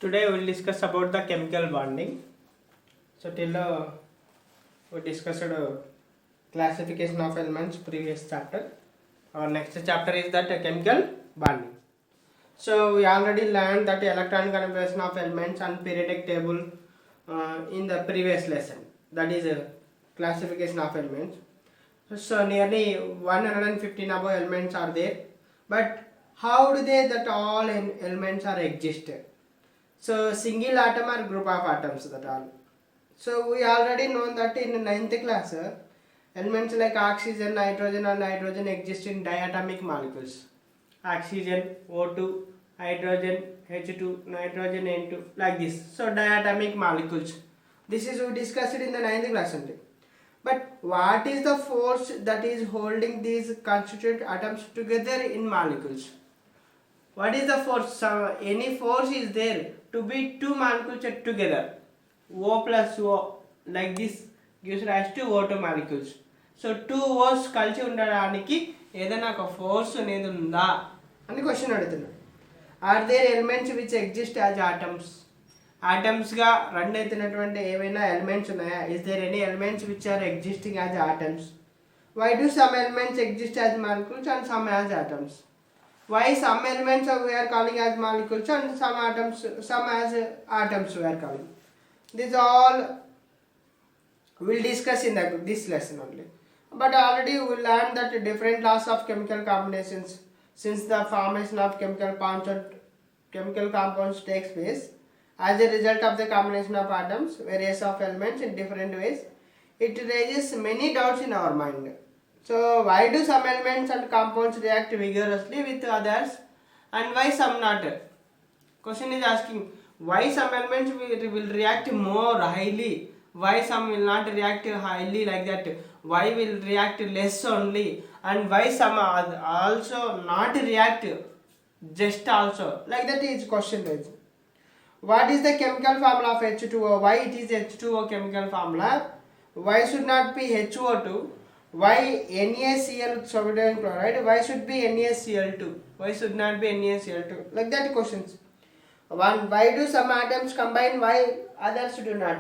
Today we will discuss about the chemical bonding. So till we discussed classification of elements previous chapter. Our next chapter is that chemical bonding. So we already learned that electron configuration of elements and periodic table in the previous lesson. That is classification of elements. So nearly 115 above elements are there. But how do they that all elements are existed? So single atom or group of atoms that all. So we already know that in ninth class, elements like oxygen, nitrogen and nitrogen exist in diatomic molecules. Oxygen, O2, hydrogen, H2, nitrogen, N2, like this. So diatomic molecules. This is we discussed in the ninth class only. But what is the force that is holding these constituent atoms together in molecules? What is the force? Any force is there to be two molecules together. O plus O, like this, gives rise to O2 molecules. So two O's కలిసి ఉండడానికి ఏదైనా ఒక force అనేది ఉందా అని question అడుగుతున్నా. Are there elements which exist as atoms? ఆటమ్స్గా run అవుతున్నటువంటి ఏవైనా ఎలిమెంట్స్ ఉన్నాయా? Is there any elements which are existing as atoms? Why do some elements exist as molecules and some as atoms? Why some elements we are calling as molecules and some as atoms we are calling? This all we'll discuss in this lesson only. But already we learned that different laws of chemical combinations, since the formation of chemical compounds takes place as a result of the combination of atoms, various of elements in different ways, it raises many doubts in our mind. So why do some elements and compounds react vigorously with others and why some not? Question is asking why some elements will react more highly, why some will not react highly like that, why will react less only, and why some also not react just also, like that is question is. What is the chemical formula of H2O? Why it is H2O chemical formula? Why should not be HO2? Why NaCl with sodium chloride? Why should be NaCl2? Why should not be NaCl2? Like that questions. One, why do some atoms combine? Why others do not?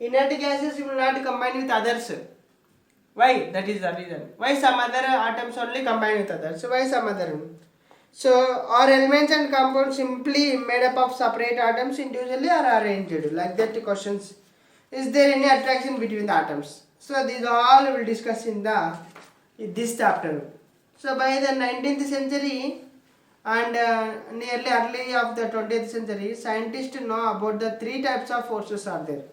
Inert gases will not combine with others. Why? That is the reason. Why some other atoms only combine with others? Why some other? So are elements and compounds simply made up of separate atoms individually or arranged? Like that questions. Is there any attraction between the atoms? So these all we will discuss in this chapter. So by the 19th century and nearly early of the 20th century, scientists know about the three types of forces are there: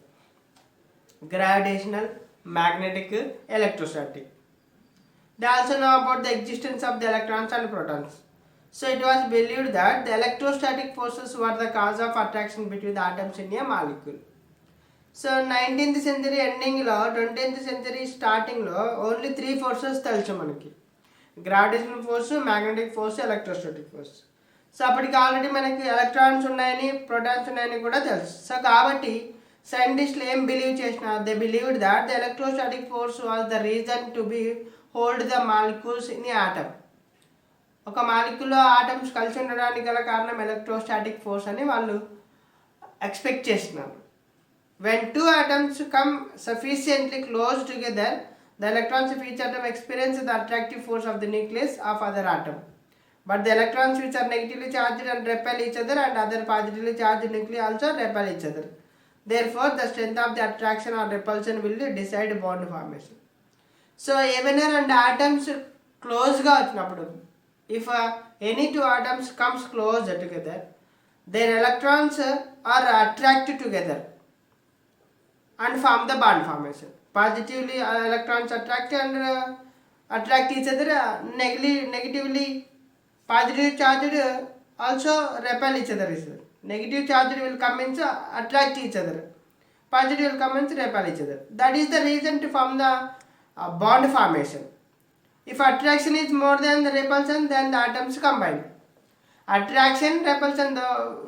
gravitational, magnetic, electrostatic. They also know about the existence of the electrons and protons. So it was believed that the electrostatic forces were the cause of attraction between the atoms in a molecule. So 19th century ending లో 20th century starting లో only three forces తెలుసు మనకి: gravitational force, magnetic force, electrostatic force. So అప్పటికి already మనకి electrons ఉన్నాయని, protons ఉన్నాయని కూడా తెలుసు. సో కాబట్టి సైంటిస్టులు ఏం బిలీవ్ చేసినారు? They believed that the electrostatic force was the reason to be hold the molecules in atom. ఒక మాలిక్యూల్లో ఆటమ్స్ కలిసి ఉండడానికి గల కారణం ఎలక్ట్రోస్టాటిక్ ఫోర్స్ అని వాళ్ళు ఎక్స్పెక్ట్ చేస్తున్నారు. When two atoms come sufficiently close together, the electrons of each atom experience the attractive force of the nucleus of other atom. But the electrons which are negatively charged and repel each other, and other positively charged nuclei also repel each other. Therefore, the strength of the attraction or repulsion will decide bond formation. So, even and atoms close ga vachinappudu, if any two atoms comes close together, their electrons are attracted together and form the bond formation. Positively electrons attract and attract each other. Negatively positive charged also repel each other. Negative charged will come and attract each other. Positive will come and repel each other. That is the reason to form the bond formation. If attraction is more than the repulsion, then the atoms combine. Attraction, repulsion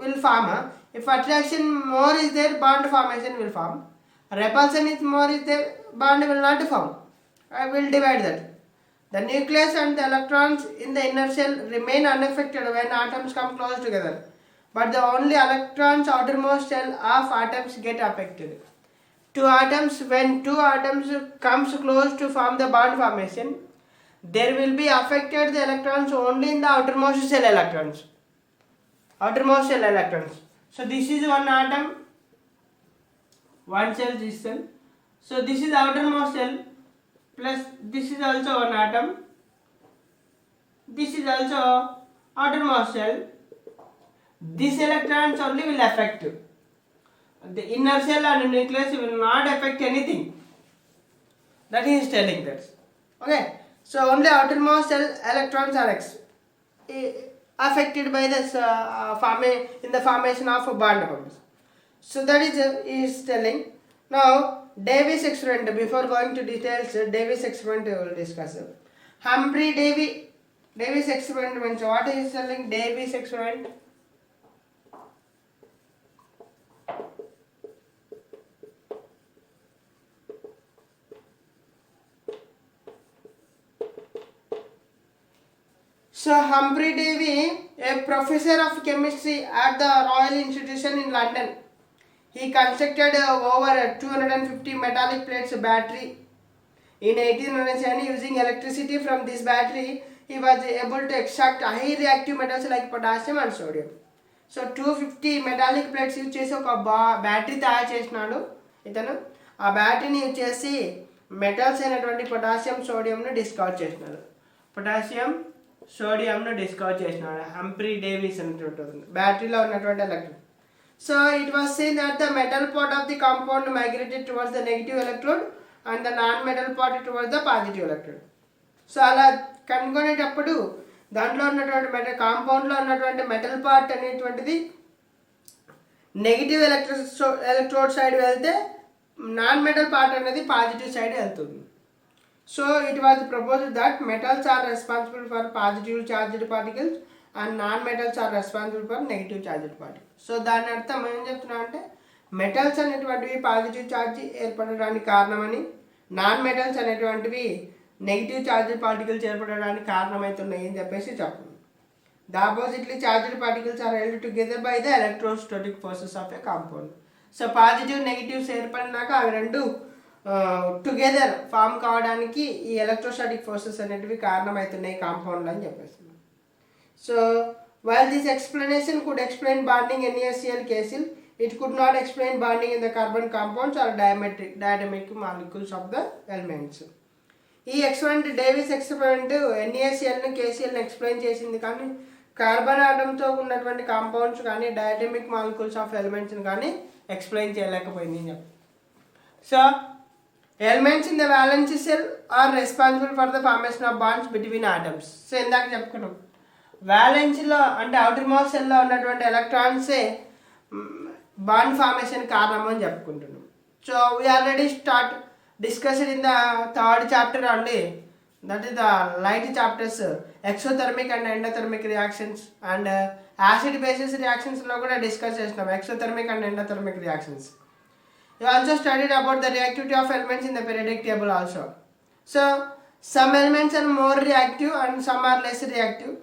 will form. If attraction more is there, bond formation will form. Repulsion is more is there, bond will not form. I will divide that. The nucleus and the electrons in the inner shell remain unaffected when atoms come close together. but the only electrons outermost shell of atoms get affected. Two atoms, when two atoms comes close to form the bond formation, there will be affected the electrons only in the outermost shell electrons. Outermost shell electrons. So this is one atom, one cell, this cell. So this is outermost shell, plus this is also one atom. This is also outermost shell. These electrons only will affect. The inner shell and nucleus will not affect anything. That he is telling that. Okay. So only outermost cell electrons are affected by this in the formation of bond bonds. So that is telling. Now Davis experiment. Before going to details, Davis experiment we will discuss. Humphrey Davis experiment means what is telling? Davis experiment. So Humphrey Davy, a professor of chemistry at the Royal Institution in London, he constructed over 250 metallic plates battery. In 1807, using electricity from this battery, he was able to extract high reactive metals like potassium and sodium. So 250 metallic plates use చేసి ఒక battery తయారు చేసినాడు ఇతను. ఆ బ్యాటరీని use చేసి metals అయినటువంటి potassium సోడియంను డిస్కవర్ చేసినాడు. పొటాషియం సోడియంను డిస్కవర్ చేసినాడు హంఫ్రీ డేవిస్ అనేటువంటి బ్యాటరీలో ఉన్నటువంటి electron. So it was seen that the metal part of the compound migrated towards the negative electrode and the non metal part towards the positive electrode. So అలా కనుగొనేటప్పుడు దాంట్లో ఉన్నటువంటి కాంపౌండ్లో ఉన్నటువంటి మెటల్ పార్ట్ అనేటువంటిది నెగిటివ్ ఎలక్ట్రోడ్ సైడ్ వెళ్తే non metal part అనేది positive side వెళ్తుంది. So it was proposed that metals are responsible for positive charged particles and non metals are responsible for negative charged particles. So దాని అర్థం ఏం చెప్తున్నా అంటే metals అనేటువంటివి positive charge ఏర్పడడానికి కారణమని, నాన్ మెటల్స్ అనేటువంటివి నెగిటివ్ చార్జ్డ్ పార్టికల్స్ ఏర్పడడానికి కారణమవుతున్నాయి అని చెప్పేసి చెప్పండి. The oppositely charged particles are held together by the electrostatic forces of a compound. So positive negatives ఏర్పడినాక అవి రెండు టుగెదర్ ఫామ్ కావడానికి ఈ ఎలక్ట్రోస్టాటిక్ ఫోర్సెస్ అనేటివి కారణమవుతున్నాయి కాంపౌండ్లో అని చెప్పేస్తున్నాం. So while this explanation could explain bonding NaCl KCl, it could not explain bonding in the carbon compounds or diatomic molecules of the elements. ఈ ఎక్స్పెరిమెంట్ డేవిస్ ఎక్స్పెరిమెంట్ NaClని KClని ఎక్స్ప్లెయిన్ చేసింది, కానీ కార్బన్ ఆటంతో ఉన్నటువంటి compounds కానీ డయాటమిక్ మాలిక్యూల్స్ ఆఫ్ ఎలిమెంట్స్ని కానీ explain చేయలేకపోయింది అని చెప్పి. So elements in the valence cell are responsible for the formation of bonds between atoms. So ఇందాక చెప్పుకున్నాం వ్యాలెన్స్లో అంటే అవుటర్ మోస్ట్ సెల్లో ఉన్నటువంటి ఎలక్ట్రాన్సే బాండ్ ఫార్మేషన్ కారణం అని చెప్పుకుంటున్నాం. So we already discussed in the third chapter only, that is the light chapters, exothermic and endothermic reactions and acid basis reactions lo kuda discuss chestam, exothermic and endothermic reactions. You also studied about the reactivity of elements in the periodic table also. So some elements are more reactive and some are less reactive.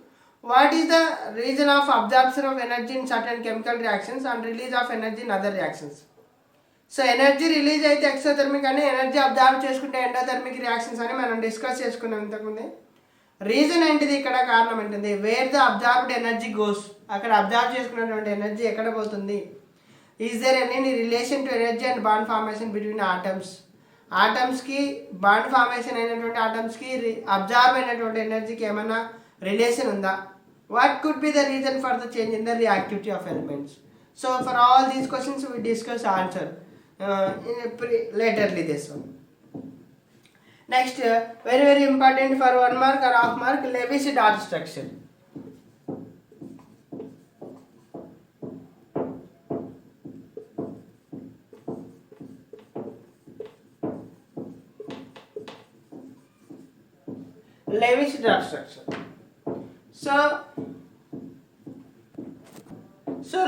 What is the reason of absorption of energy in certain chemical reactions and release of energy in other reactions? So energy release అయితే exothermic అని, energy absorb చేసుకుంటే endothermic reactions అని మనం discuss చేసుకున్నాం ఇంతకుముందే. Reason ఏంటిది, ఇక్కడ కారణం ఏంటిది, where the absorbed energy goes, అక్కడ అబ్జార్బ్ చేసుకున్నటువంటి ఎనర్జీ ఎక్కడ పోతుంది. Is there any relation to energy and bond formation between atoms, ఆటమ్స్కి బాండ్ ఫార్మేషన్ అయినటువంటి ఆటమ్స్కి అబ్జార్బ్ అయినటువంటి ఎనర్జీకి ఏమైనా రిలేషన్ ఉందా. What could be the reason for the change in the reactivity of elements. So for all these questions we discuss answer laterly this one. Next, very important for 1 mark or half mark, Lewis dot structure. Lewis dot structure. So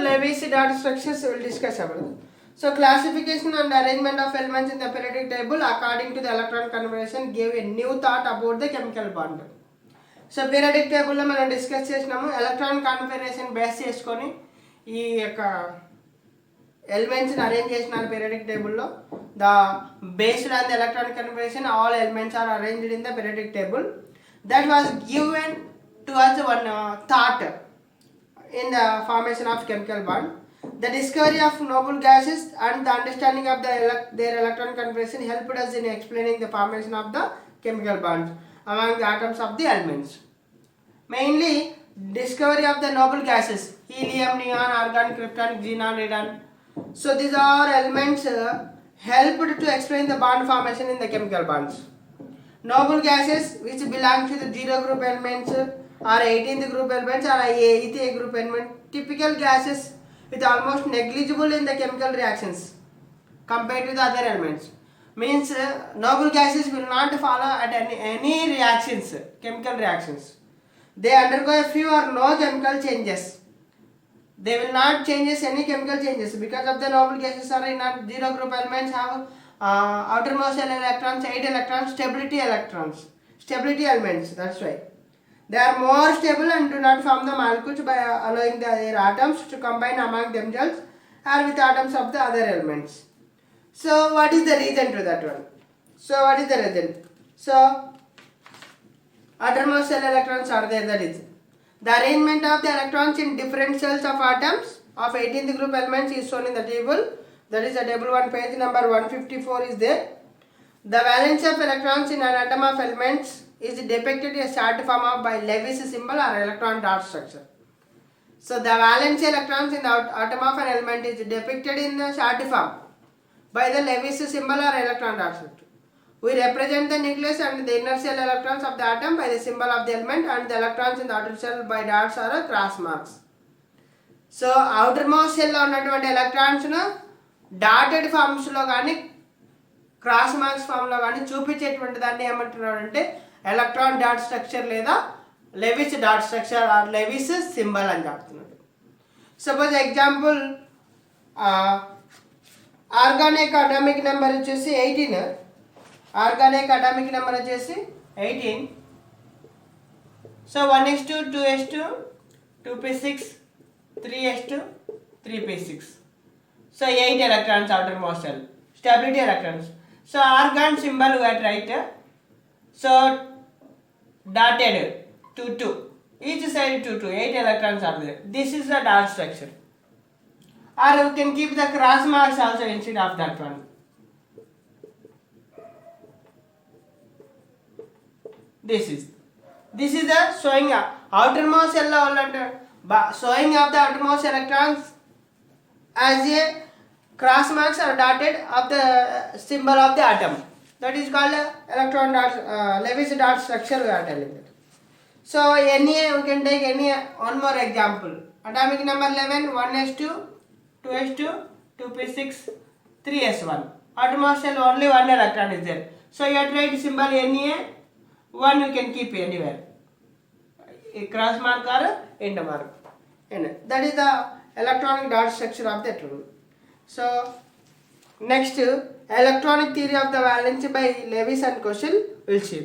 Lewis dot structures we will discuss about it. So classification and arrangement of elements in the periodic table according to the electron configuration gave a new thought about the chemical bond. So periodic టేబుల్లో మనం discuss చేసినాము, electron configuration base చేసుకొని ఈ యొక్క ఎలిమెంట్స్ని arrange చేసినారు periodic టేబుల్లో. The based on the electronic confirmation all elements are arranged in the periodic table. That was given to us one thought in the formation of chemical bond. The discovery of noble gases and the understanding of their electron configuration helped us in explaining the formation of the chemical bonds among the atoms of the elements. Mainly, discovery of the noble gases, helium, neon, argon, krypton, xenon, radon. So these are elements helped to explain the bond formation in the chemical bonds. Noble gases which belong to the 0 group elements or 18th group elements or 8th group element, typical gases with almost negligible in the chemical reactions compared to the other elements. Means noble gases will not follow at any reactions, chemical reactions. They undergo a few or no chemical changes. They will not changes any chemical changes because of the noble gases are in 0 group elements have outermost electrons, 8 electrons, stability elements. That's why they are more stable and do not form the molecules by allowing their atoms to combine among themselves or with atoms of the other elements. So what is the reason to that one? So outermost cell electrons are there, that is the arrangement of the electrons in different cells of atoms of 18th group elements is shown in the table. That is the table 1, page number 154 is there. The valence of electrons in an atom of elements is depicted in a short form of by Lewis symbol or electron dot structure. So the valence electrons in the atom of an element is depicted in the short form by the Lewis symbol or electron dot structure. We represent the nucleus and the inner cell electrons of the atom by the symbol of the element and the electrons in the outer cell by dots or cross marks. So outermost cell లో ఉన్నటువంటి electrons ను dotted forms లో కానీ cross marks form లో కానీ చూపించేటువంటి దాన్ని ఏమంటున్నాడు అంటే ఎలక్ట్రాన్ డాట్ స్ట్రక్చర్ లేదా Lewis dot structure or Lewis symbol అని చెప్తున్నాడు. Suppose example organic atomic number వచ్చేసి 18. ఆర్గానిక్ అటామిక్ నెంబర్ వచ్చేసి 18. So 1s2 2s2 2p6 3s2 3p6. So 8 electrons outermost cell, stability electrons. So argon symbol we are right. So dotted 2 2, each side 2 2, 8 electrons are there. This is the dot structure. Or you can keep the cross marks also instead of that one. This is the showing outermost cell showing of the outermost electrons as a cross marks are dotted of the symbol of the atom. That is called electron dot Lewis dot structure we are telling that. So any you can take any one more example. Atomic number 11, 1s2 2s2 2p6 3s1. Outermost cell only one electron is there. So you have to write symbol Na, one you can keep anywhere, a cross mark or end mark. That is the electronic dot structure of that rule. So next electronic theory of the valence by Lewis and Koshel will see.